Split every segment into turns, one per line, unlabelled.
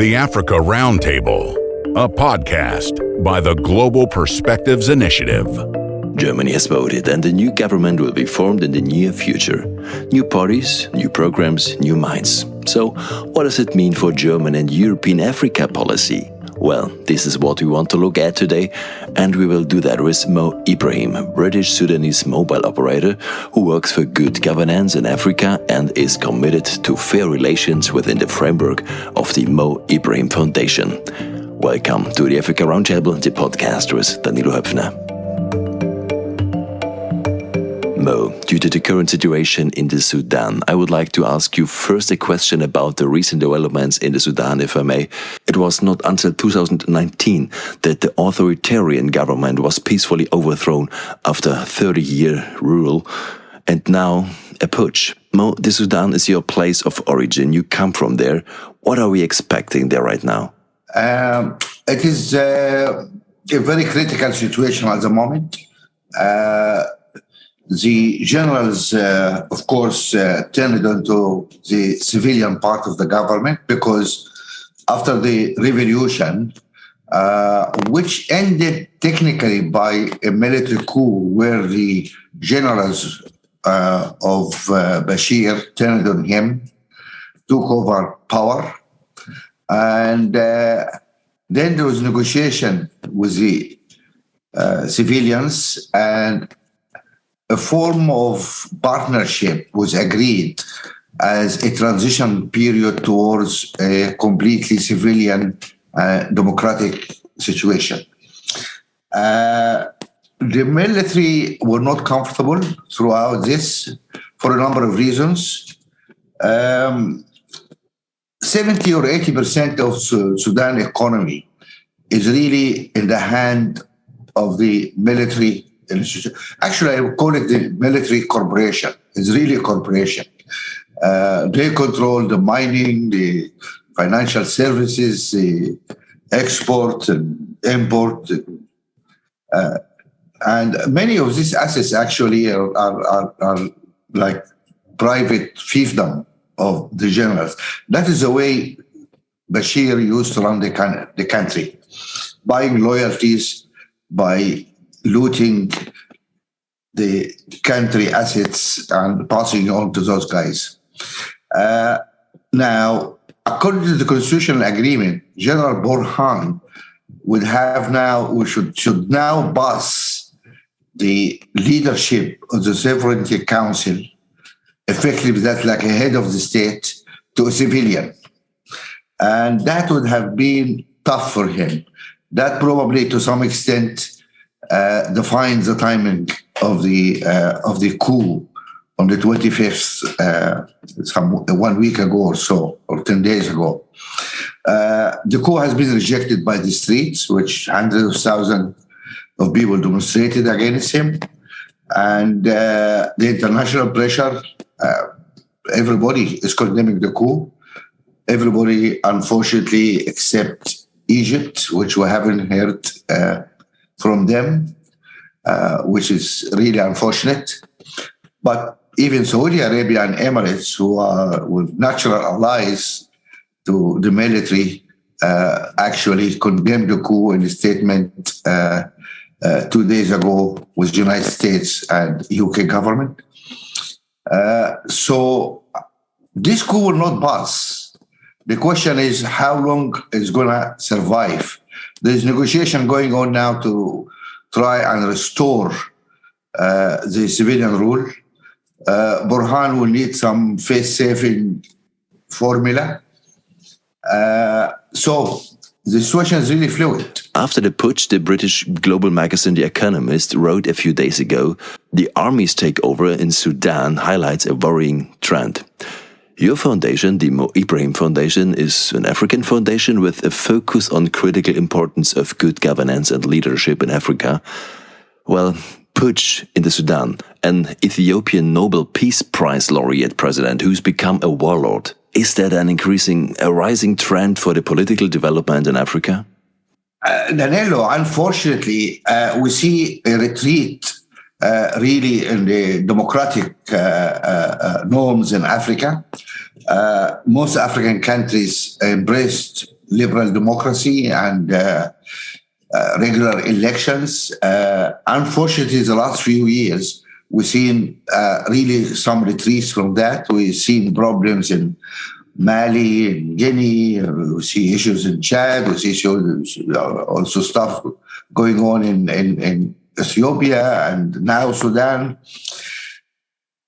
The Africa Roundtable, a podcast by the Global Perspectives Initiative.
Germany has voted and a new government will be formed in the near future. New parties, new programs, new minds. So, what does it mean for German and European Africa policy? Well, this is what we want to look at today, and we will do that with Mo Ibrahim, a British Sudanese mobile operator who works for good governance in Africa and is committed to fair relations within the framework of the Mo Ibrahim Foundation. Welcome to the Africa Roundtable, the podcast with Danilo Höpfner. Mo, due to the current situation in the Sudan, I would like to ask you first a question about the recent developments in the Sudan, if I may. It was not until 2019 that the authoritarian government was peacefully overthrown after 30-year rule, and now a putsch. Mo, the Sudan is your place of origin. You come from there. What are we expecting there right now?
It is a very critical situation at the moment. The generals, of course, turned into the civilian part of the government because after the revolution, which ended technically by a military coup where the generals of Bashir turned on him, took over power, and then there was negotiation with the civilians, and a form of partnership was agreed as a transition period towards a completely civilian democratic situation. The military were not comfortable throughout this for a number of reasons. 70 or 80% of Sudan economy is really in the hand of the military. Actually, I would call it the military corporation. It's really a corporation. They control the mining, the financial services, the export and import. And many of these assets actually are like private fiefdom of the generals. That is the way Bashir used to run the country, buying loyalties by looting the country assets and passing on to those guys. Now, according to the constitutional agreement, General Burhan should now pass the leadership of the Sovereignty Council, effectively that's like a head of the state, to a civilian. And that would have been tough for him. That probably to some extent defines the timing of the coup on the 25th, 1 week ago or so, or 10 days ago. The coup has been rejected by the streets, which hundreds of thousands of people demonstrated against him. And the international pressure, everybody is condemning the coup. Everybody, unfortunately, except Egypt, which we haven't heard from them, which is really unfortunate. But even Saudi Arabia and Emirates, who are natural allies to the military, actually condemned the coup in a statement 2 days ago with the United States and UK government. So this coup will not pass. The question is how long it's going to survive. There's negotiation going on now to try and restore the civilian rule. Burhan will need some face-saving formula. So the situation is really fluid.
After the putsch, the British global magazine The Economist wrote a few days ago, the army's takeover in Sudan highlights a worrying trend. Your foundation, the Mo Ibrahim Foundation, is an African foundation with a focus on critical importance of good governance and leadership in Africa. Well, putsch in the Sudan, an Ethiopian Nobel Peace Prize laureate president who's become a warlord. Is that a rising trend for the political development in Africa?
Danilo, unfortunately, we see a retreat really in the democratic norms in Africa. Most African countries embraced liberal democracy and regular elections. Unfortunately, the last few years, we've seen really some retreats from that. We've seen problems in Mali, in Guinea, we see issues in Chad, we see issues, also stuff going on in Ethiopia and now Sudan.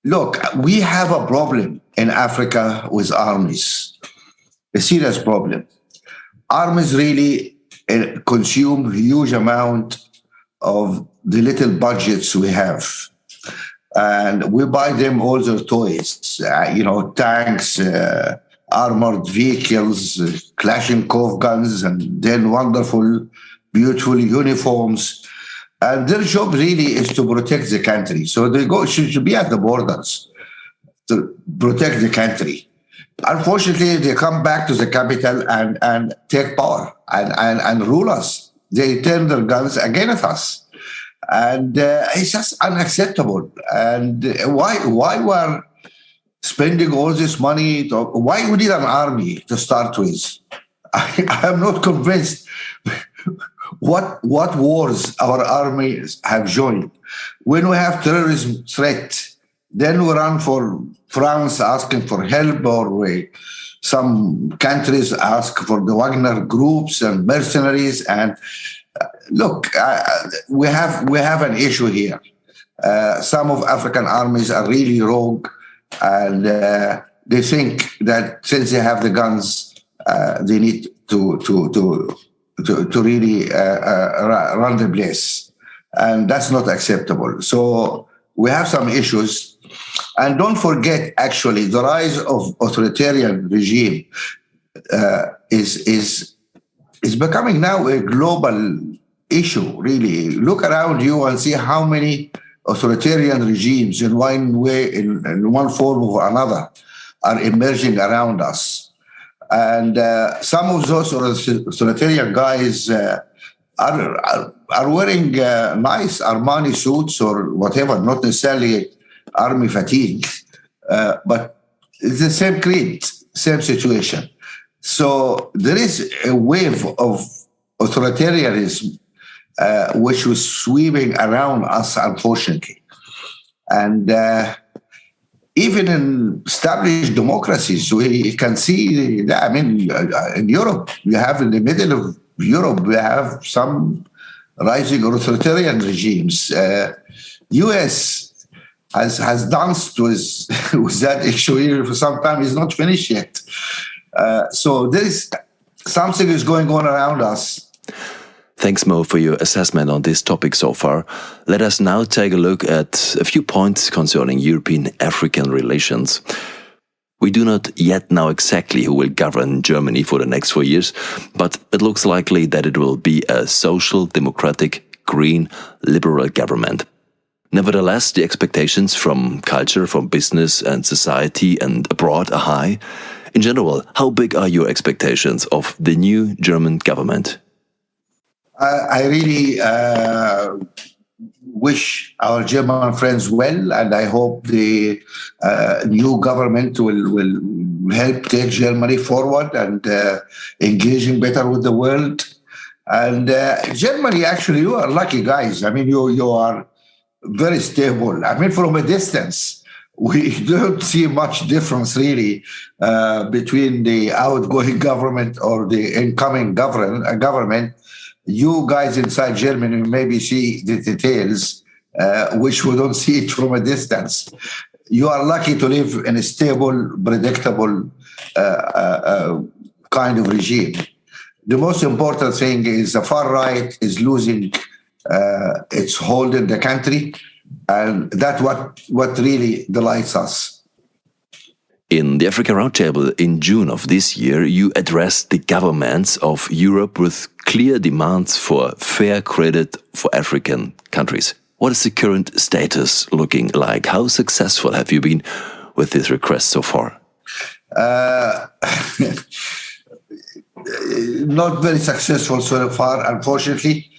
Look, we have a problem in Africa with armies, a serious problem. Armies really consume a huge amount of the little budgets we have. And we buy them all their toys, tanks, armored vehicles, Kalashnikov guns, and then wonderful, beautiful uniforms. And their job really is to protect the country. So they should be at the borders to protect the country. Unfortunately, they come back to the capital and take power and rule us. They turn their guns against us. And it's just unacceptable. And why we're spending all this money? Why we need an army to start with? I am not convinced what wars our armies have joined. When we have terrorism threat, then we run for France asking for help, or some countries ask for the Wagner groups and mercenaries. And look, we have an issue here. Some of African armies are really rogue, and they think that since they have the guns, they need to really run the place, and that's not acceptable. So we have some issues. And don't forget, actually, the rise of authoritarian regime is becoming now a global issue, really. Look around you and see how many authoritarian regimes in one way, in one form or another, are emerging around us. And some of those authoritarian guys are wearing nice Armani suits or whatever, not necessarily army fatigue, but it's the same creed, same situation. So there is a wave of authoritarianism which was sweeping around us, unfortunately. And even in established democracies, we can see that. I mean, in Europe, you have in the middle of Europe, we have some rising authoritarian regimes. US has danced with that issue here for some time. It's not finished yet. So there is something is going on around us.
Thanks, Mo, for your assessment on this topic so far. Let us now take a look at a few points concerning European-African relations. We do not yet know exactly who will govern Germany for the next 4 years, but it looks likely that it will be a social, democratic, green, liberal government. Nevertheless, the expectations from culture, from business and society and abroad are high. In general, how big are your expectations of the new German government?
I really wish our German friends well, and I hope the new government will help take Germany forward and engaging better with the world. And Germany, actually, you are lucky guys. I mean, you are very stable. I mean, from a distance, we don't see much difference really between the outgoing government or the incoming government. You guys inside Germany maybe see the details, which we don't see it from a distance. You are lucky to live in a stable, predictable kind of regime. The most important thing is the far right is losing its hold in the country, and that's what really delights us.
In the Africa Roundtable in June of this year, you addressed the governments of Europe with clear demands for fair credit for African countries. What is the current status looking like? How successful have you been with this request so far?
Not very successful so far, unfortunately.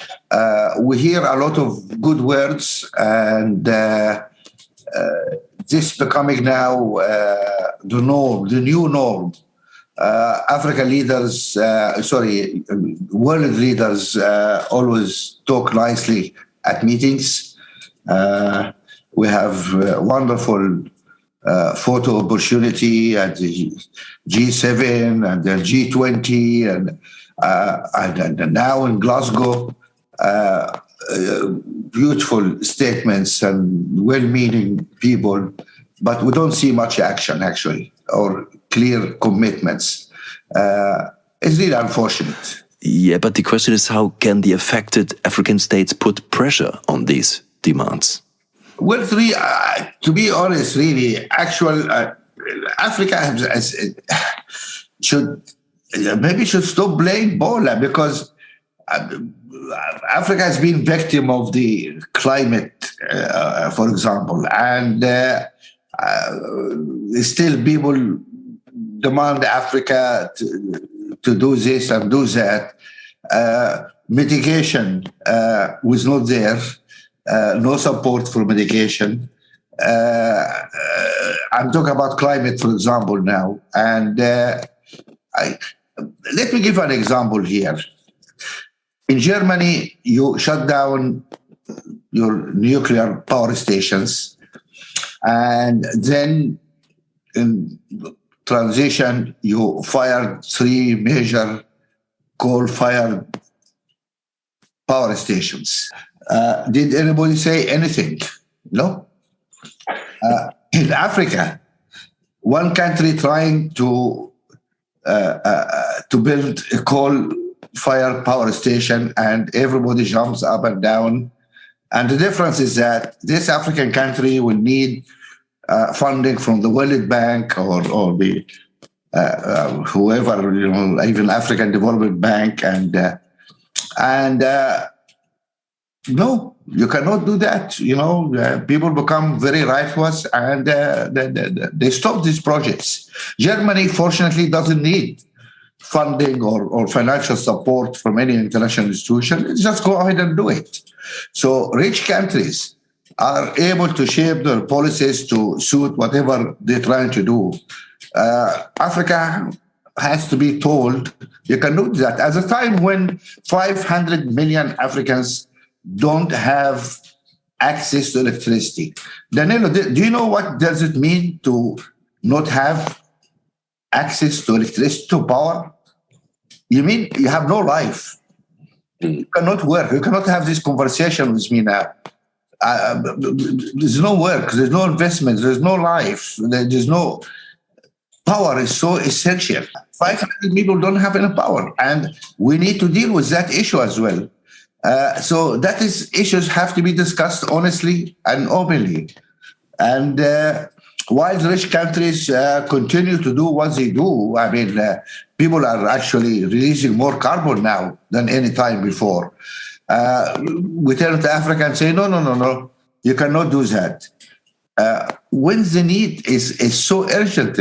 We hear a lot of good words, and this becoming now the norm, the new norm. African leaders, world leaders always talk nicely at meetings. We have wonderful photo opportunity at the G7 and the G20 and now in Glasgow. Beautiful statements and well-meaning people, but we don't see much action actually or clear commitments. It's really unfortunate.
Yeah, but the question is, how can the affected African states put pressure on these demands?
Well, to be honest, really, Africa should stop blaming Ebola, because Africa has been victim of the climate, for example, and still people demand Africa to do this and do that. Mitigation was not there. No support for mitigation. I'm talking about climate, for example, now. And let me give an example here. In Germany, you shut down your nuclear power stations, and then in transition, you fired 3 major coal-fired power stations. Did anybody say anything? No. In Africa, one country trying to build a coal-fired power station, and everybody jumps up and down. And the difference is that this African country will need funding from the World Bank or the whoever, even African Development Bank, and no, you cannot do that. People become very righteous, and they stop these projects. Germany, fortunately, doesn't need funding or financial support from any international institution. Just go ahead and do it. So rich countries are able to shape their policies to suit whatever they're trying to do. Africa has to be told you can do that. At a time when 500 million Africans don't have access to electricity. Danilo, do you know what does it mean to not have access to electricity, to power? You mean you have no life. You cannot work. You cannot have this conversation with me now. There's no work. There's no investment. There's no life. There's no... Power is so essential. 500 people don't have any power, and we need to deal with that issue as well. So that is, issues have to be discussed honestly and openly. And while the rich countries continue to do what they do, I mean, people are actually releasing more carbon now than any time before. We turn to Africa and say, no, you cannot do that. When the need is so urgent,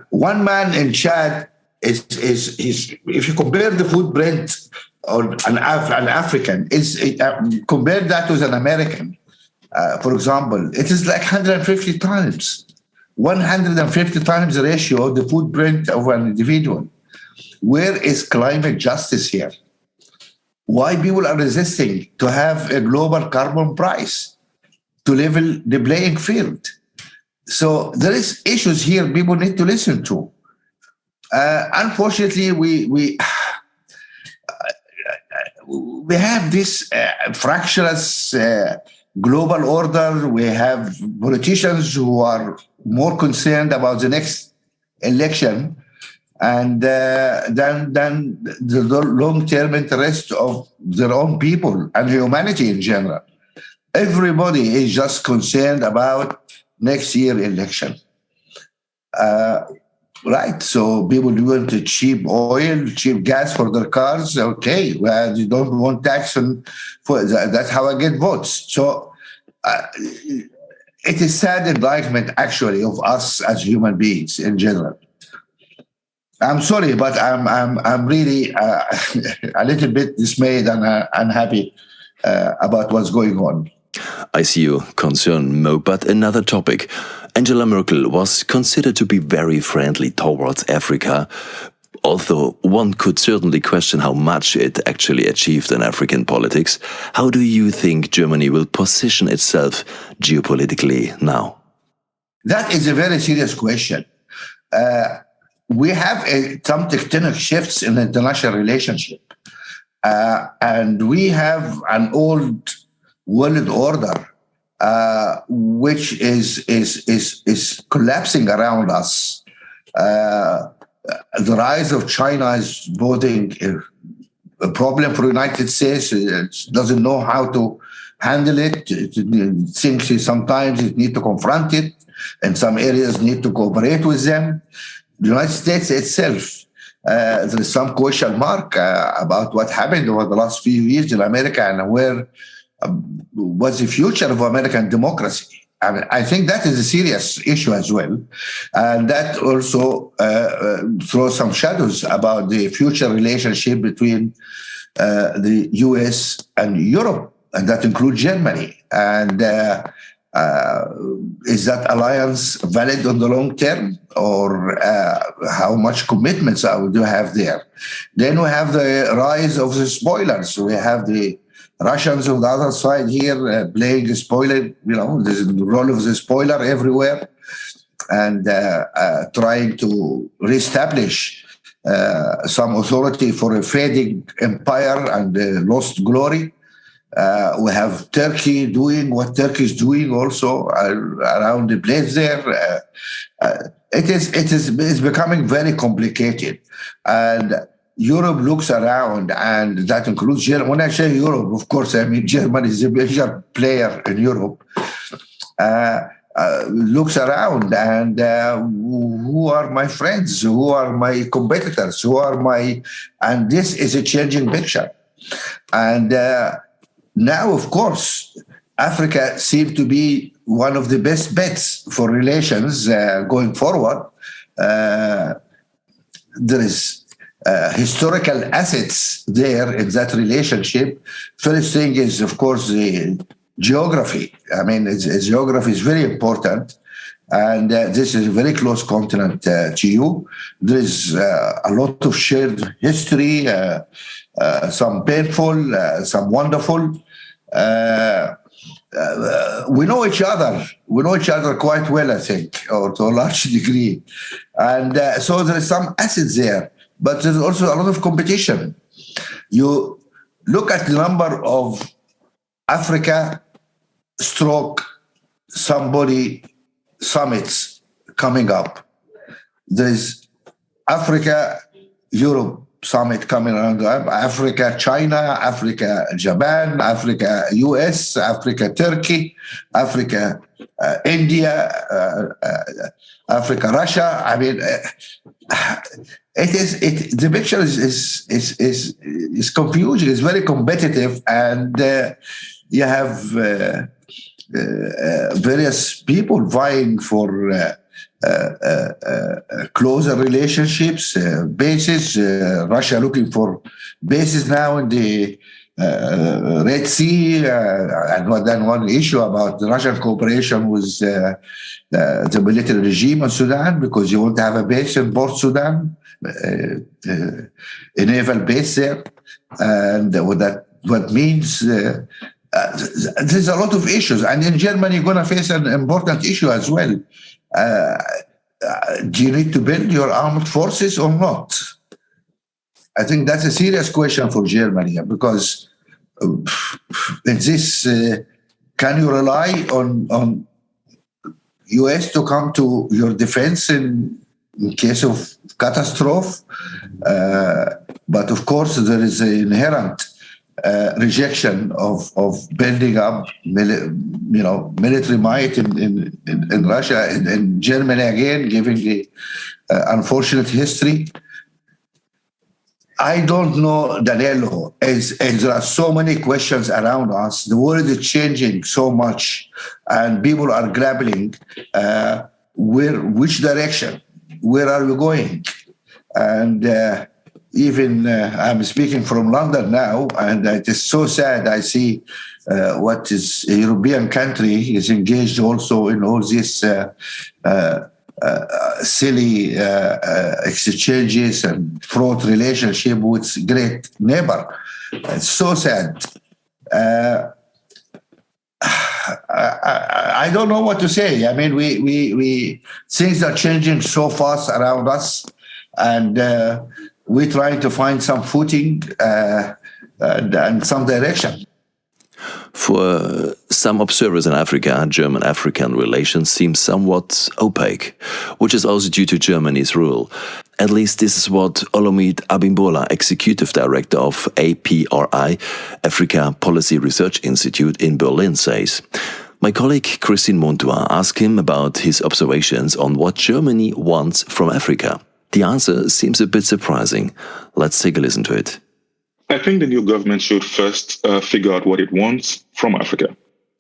one man in Chad is if you compare the footprint on an African, compare that with an American, for example, it is like 150 times the ratio of the footprint of an individual. Where is climate justice here? Why people are resisting to have a global carbon price to level the playing field? So there is issues here people need to listen to. Unfortunately, we have this fractious global order. We have politicians who are more concerned about the next election and than the long-term interest of their own people and humanity in general. Everybody is just concerned about next year election. Right, so people want cheap oil, cheap gas for their cars. Okay, well, you don't want tax for that. That's how I get votes. So it is sad indictment, actually, of us as human beings in general. I'm sorry, but I'm really a little bit dismayed and unhappy about what's going on.
I see your concern, Mo, but another topic. Angela Merkel was considered to be very friendly towards Africa, although one could certainly question how much it actually achieved in African politics. How do you think Germany will position itself geopolitically now?
That is a very serious question. We have some tectonic shifts in the international relationship. And we have an old world order which is collapsing around us. The rise of China is posing a problem for the United States. It doesn't know how to handle it. It thinks sometimes it needs to confront it, and some areas need to cooperate with them. The United States itself, there is some question mark about what happened over the last few years in America and where was the future of American democracy. I mean, I think that is a serious issue as well. And that also throws some shadows about the future relationship between the US and Europe, and that includes Germany. And is that alliance valid on the long term, or how much commitments do you have there? Then we have the rise of the spoilers. We have the Russians on the other side here playing the spoiler, there's the role of the spoiler everywhere, and trying to reestablish some authority for a fading empire and lost glory. We have Turkey doing what Turkey is doing also around the place there. It's becoming very complicated. And Europe looks around, and that includes Germany. When I say Europe, of course, I mean Germany is a major player in Europe. Looks around and who are my friends? Who are my competitors? And this is a changing picture. And now, of course, Africa seems to be one of the best bets for relations going forward. There is historical assets there in that relationship. First thing is, of course, the geography. I mean, geography is very important. And this is a very close continent to you. There is a lot of shared history, some painful, some wonderful. We know each other. We know each other quite well, I think, or to a large degree. And so there is some assets there. But there's also a lot of competition. You look at the number of Africa somebody summits coming up. There's Africa-Europe summit coming around, Africa-China, Africa-Japan, Africa-US, Africa-Turkey, Africa-India, Africa-Russia. I mean, the picture is confusing. It's very competitive, and you have various people vying for closer relationships, bases. Russia looking for bases now in the Red Sea, and then one issue about the Russian cooperation with the military regime in Sudan, because you want to have a base in Port Sudan, a naval base there, and what means. There's a lot of issues, and in Germany you're going to face an important issue as well. Do you need to build your armed forces or not? I think that's a serious question for Germany, because can you rely on US to come to your defense in case of catastrophe? But of course there is an inherent rejection of building up military might in Russia and in Germany again, given the unfortunate history. I don't know, Danilo, as there are so many questions around us. The world is changing so much, and people are grappling which direction, where are we going? And even I'm speaking from London now, and it is so sad. I see what is a European country is engaged also in all this silly exchanges and fraught relationship with great neighbor. It's so sad. I don't know what to say. I mean, we things are changing so fast around us, and we're trying to find some footing and some direction.
For some observers in Africa, German-African relations seem somewhat opaque, which is also due to Germany's rule. At least this is what Olumide Abimbola, Executive Director of APRI, Africa Policy Research Institute in Berlin, says. My colleague Christine Montois asked him about his observations on what Germany wants from Africa. The answer seems a bit surprising. Let's take a listen to it.
I think the new government should first figure out what it wants from Africa.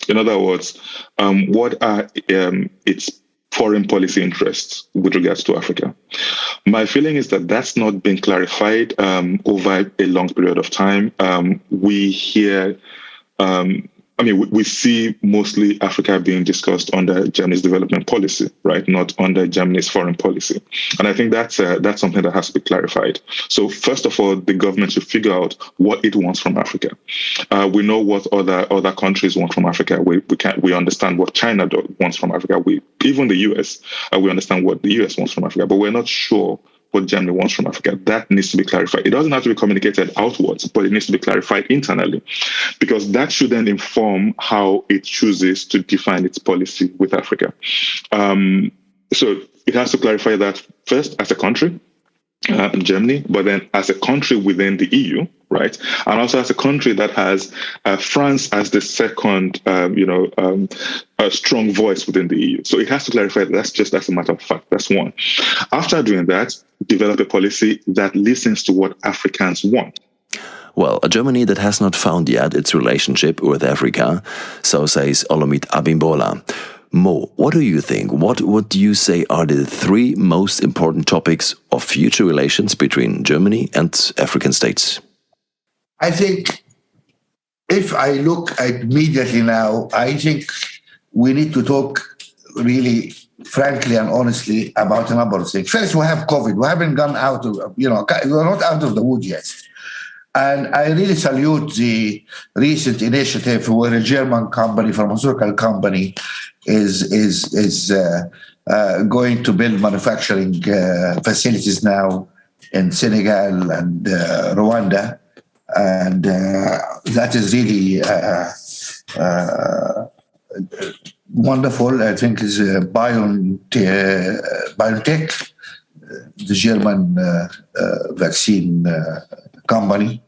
In other words, what are its foreign policy interests with regards to Africa? My feeling is that that's not been clarified over a long period of time. We hear, we see mostly Africa being discussed under Germany's development policy, right? Not under Germany's foreign policy. And I think that's something that has to be clarified. So first of all, the government should figure out what it wants from Africa. We know what other countries want from Africa. We understand what China wants from Africa. Even the US, we understand what the US wants from Africa, but we're not sure what Germany wants from Africa. That needs to be clarified. It doesn't have to be communicated outwards, but it needs to be clarified internally, because that should then inform how it chooses to define its policy with Africa. So it has to clarify that first as a country, Germany, but then as a country within the EU, right? And also as a country that has France as the second, a strong voice within the EU. So it has to clarify that that's just as a matter of fact. That's one. After doing that, develop a policy that listens to what Africans want.
Well, a Germany that has not found yet its relationship with Africa, so says Olumide Abimbola. Mo, what do you think? What would you say are the three most important topics of future relations between Germany and African states?
I think if I look immediately now, I think we need to talk really frankly and honestly about a number of things. First, we have COVID. We haven't gone out of, we're not out of the wood yet. And I really salute the recent initiative where a German company, pharmaceutical company, is going to build manufacturing facilities now in Senegal and Rwanda. And that is really wonderful. I think is BioNTech, the German vaccine company.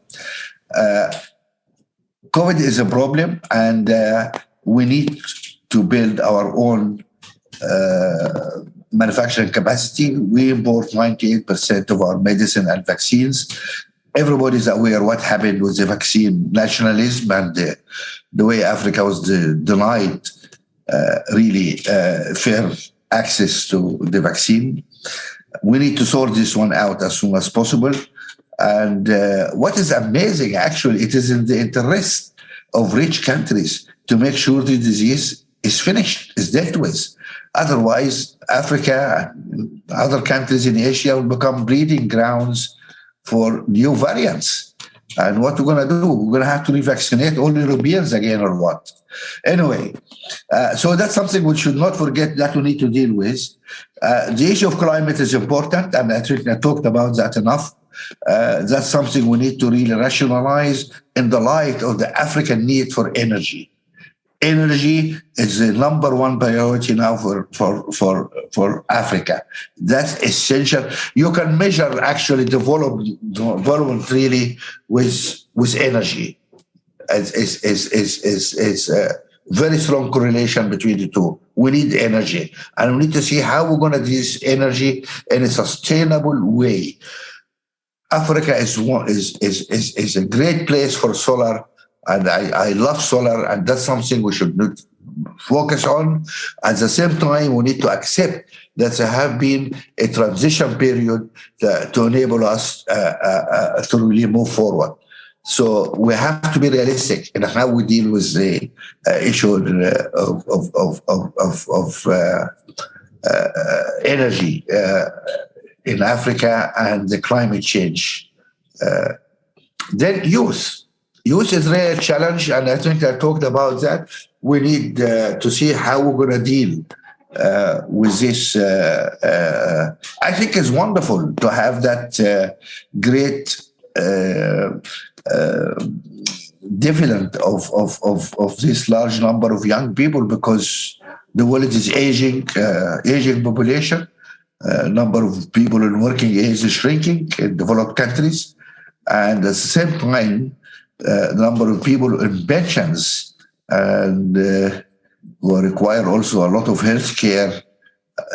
COVID is a problem, and we need to build our own manufacturing capacity. We import 98% of our medicine and vaccines. Everybody's aware what happened with the vaccine nationalism and the way Africa was denied really fair access to the vaccine. We need to sort this one out as soon as possible. And what is amazing, actually, it is in the interest of rich countries to make sure the disease is finished, is dealt with. Otherwise, Africa and other countries in Asia will become breeding grounds for new variants. And what we're going to do? We're going to have to revaccinate all Europeans again or what? Anyway, so that's something we should not forget that we need to deal with. The issue of climate is important, and I think I talked about that enough. That's something we need to really rationalize in the light of the African need for energy. Energy is the number one priority now for Africa. That's essential. You can measure actually development really with energy. It's a very strong correlation between the two. We need energy, and we need to see how we're going to do this energy in a sustainable way. Africa is a great place for solar, and I love solar, and that's something we should focus on. At the same time, we need to accept that there have been a transition period to enable us to really move forward. So we have to be realistic in how we deal with the issue of energy in Africa and the climate change. Then youth. Youth is really a challenge, and I think I talked about that. We need to see how we're going to deal with this. I think it's wonderful to have that great dividend of this large number of young people, because the world is aging population. Number of people in working age is shrinking in developed countries, and at the same time, the number of people in pensions and who require also a lot of health care,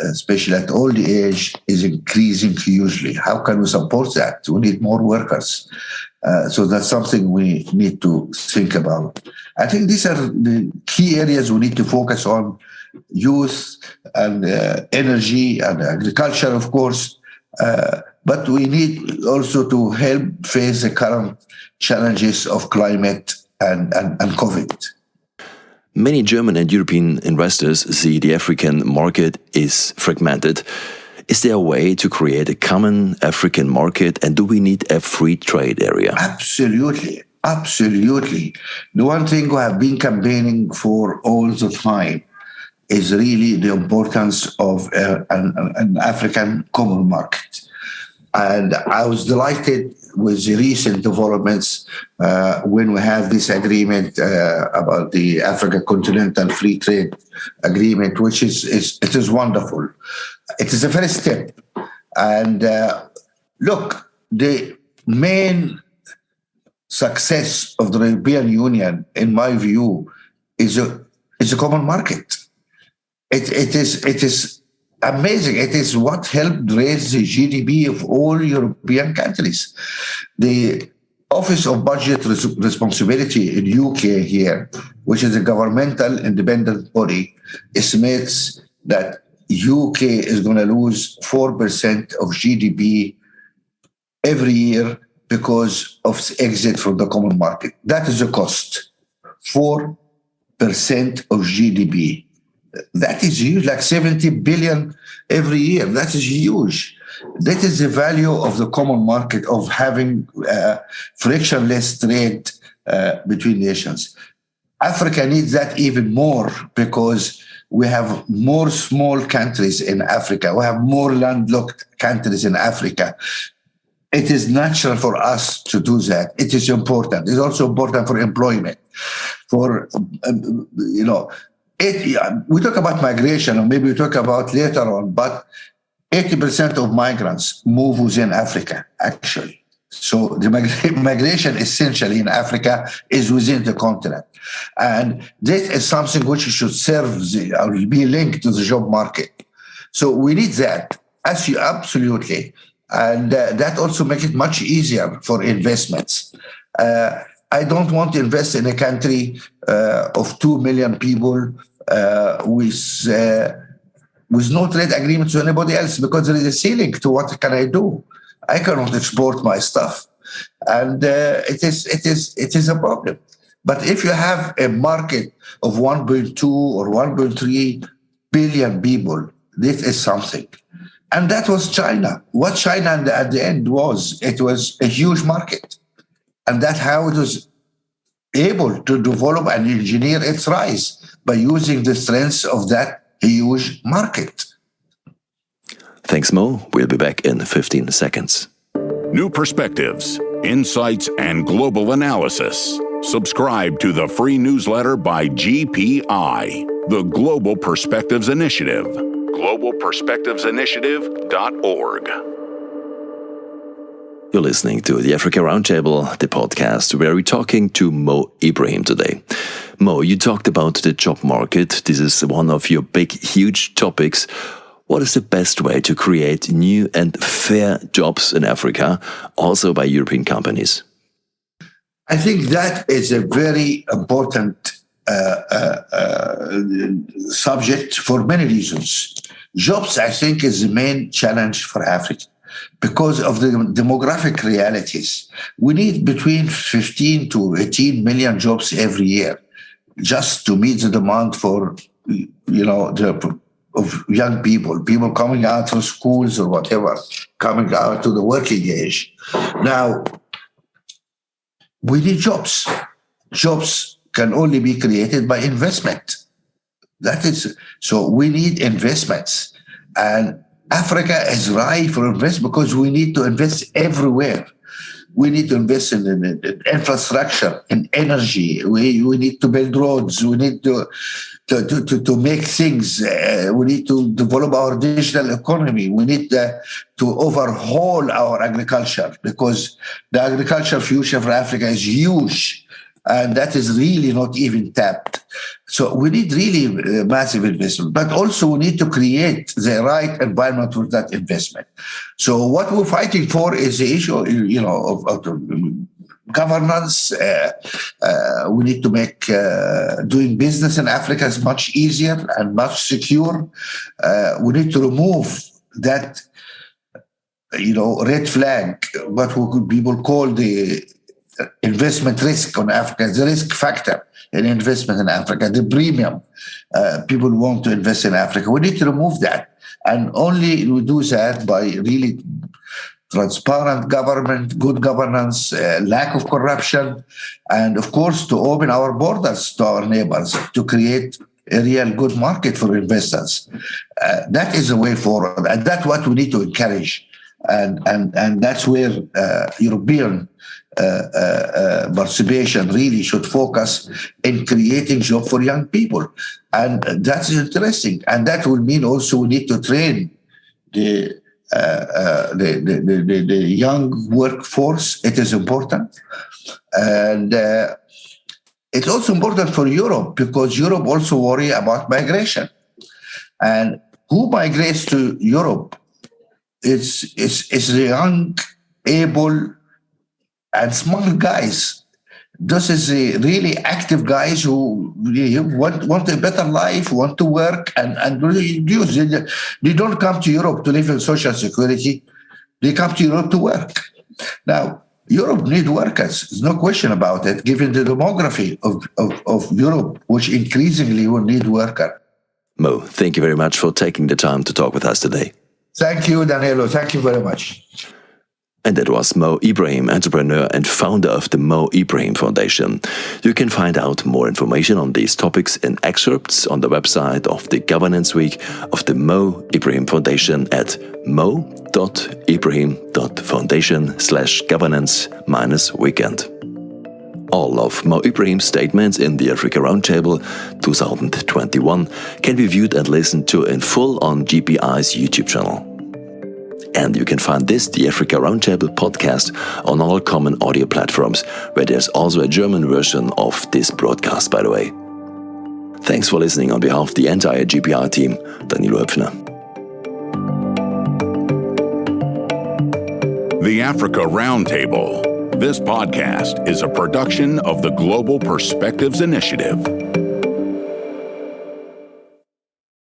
especially at old age, is increasing hugely. How can we support that? We need more workers. So that's something we need to think about. I think these are the key areas we need to focus on: youth and energy and agriculture, of course. But we need also to help face the current challenges of climate and COVID.
Many German and European investors see the African market is fragmented. Is there a way to create a common African market, and do we need a free trade area?
Absolutely. Absolutely. The one thing we have been campaigning for all the time is really the importance of an African common market. And I was delighted with the recent developments when we have this agreement about the Africa Continental Free Trade Agreement, which is wonderful. It is a first step. And look, the main success of the European Union, in my view, is a common market. It is amazing. It is what helped raise the GDP of all European countries. The Office of Budget Responsibility in UK here, which is a governmental independent body, estimates that UK is going to lose 4% of GDP every year because of exit from the common market. That is the cost, 4% of GDP. That is huge, like 70 billion every year. That is huge. That is the value of the common market, of having frictionless trade between nations. Africa needs that even more because we have more small countries in Africa. We have more landlocked countries in Africa. It is natural for us to do that. It is important. It's also important for employment. We talk about migration, or maybe we talk about later on, but 80% of migrants move within Africa, actually. So the migration essentially in Africa is within the continent. And this is something which should serve or be linked to the job market. So we need that, absolutely. And that also makes it much easier for investments. I don't want to invest in a country of 2 million people with no trade agreements with anybody else, because there is a ceiling to what can I do. I cannot export my stuff, and it is a problem. But if you have a market of 1.2 or 1.3 billion people, this is something. And that was China. What China at the end was a huge market. And that's how it was able to develop and engineer its rise, by using the strengths of that huge market.
Thanks, Mo. We'll be back in 15 seconds.
New perspectives, insights, and global analysis. Subscribe to the free newsletter by GPI, the Global Perspectives Initiative. globalperspectivesinitiative.org.
You're listening to the Africa Roundtable, the podcast where we're talking to Mo Ibrahim today. Mo, you talked about the job market. This is one of your big, huge topics. What is the best way to create new and fair jobs in Africa, also by European companies?
I think that is a very important subject for many reasons. Jobs, I think, is the main challenge for Africa because of the demographic realities. We need between 15 to 18 million jobs every year just to meet the demand for, of young people coming out of schools or whatever, coming out to the working age. Now, we need jobs. Jobs can only be created by investment. So we need investments. And Africa is ripe for investment because we need to invest everywhere. We need to invest in infrastructure, in energy. We need to build roads. We need to make things. We need to develop our digital economy. We need to overhaul our agriculture because the agriculture future for Africa is huge. And that is really not even tapped. So we need really massive investment, but also we need to create the right environment for that investment. So what we're fighting for is the issue, of governance. We need to make doing business in Africa is much easier and much secure. We need to remove that, red flag, what people call the investment risk on Africa, the risk factor in investment in Africa, the premium people want to invest in Africa. We need to remove that. And only we do that by really transparent government, good governance, lack of corruption, and of course to open our borders to our neighbors to create a real good market for investors. That is the way forward. And that's what we need to encourage. And that's where European participation really should focus in creating jobs for young people. And that's interesting. And that will mean also we need to train the young workforce. It is important. And it's also important for Europe because Europe also worry about migration. And who migrates to Europe is the young, able, and small guys. This is the really active guys who want a better life, want to work, and really use it. They don't come to Europe to live in social security. They come to Europe to work. Now, Europe needs workers. There's no question about it, given the demography of Europe, which increasingly will need workers.
Mo, thank you very much for taking the time to talk with us today.
Thank you, Danilo. Thank you very much.
And that was Mo Ibrahim, entrepreneur and founder of the Mo Ibrahim Foundation. You can find out more information on these topics in excerpts on the website of the Governance Week of the Mo Ibrahim Foundation at mo.ibrahim.foundation/governance-weekend. All of Mo Ibrahim's statements in the Africa Roundtable 2021 can be viewed and listened to in full on GPI's YouTube channel. And you can find the Africa Roundtable podcast on all common audio platforms, where there's also a German version of this broadcast, by the way. Thanks for listening on behalf of the entire GPI team, Danilo Höpfner.
The Africa Roundtable. This podcast is a production of the Global Perspectives Initiative.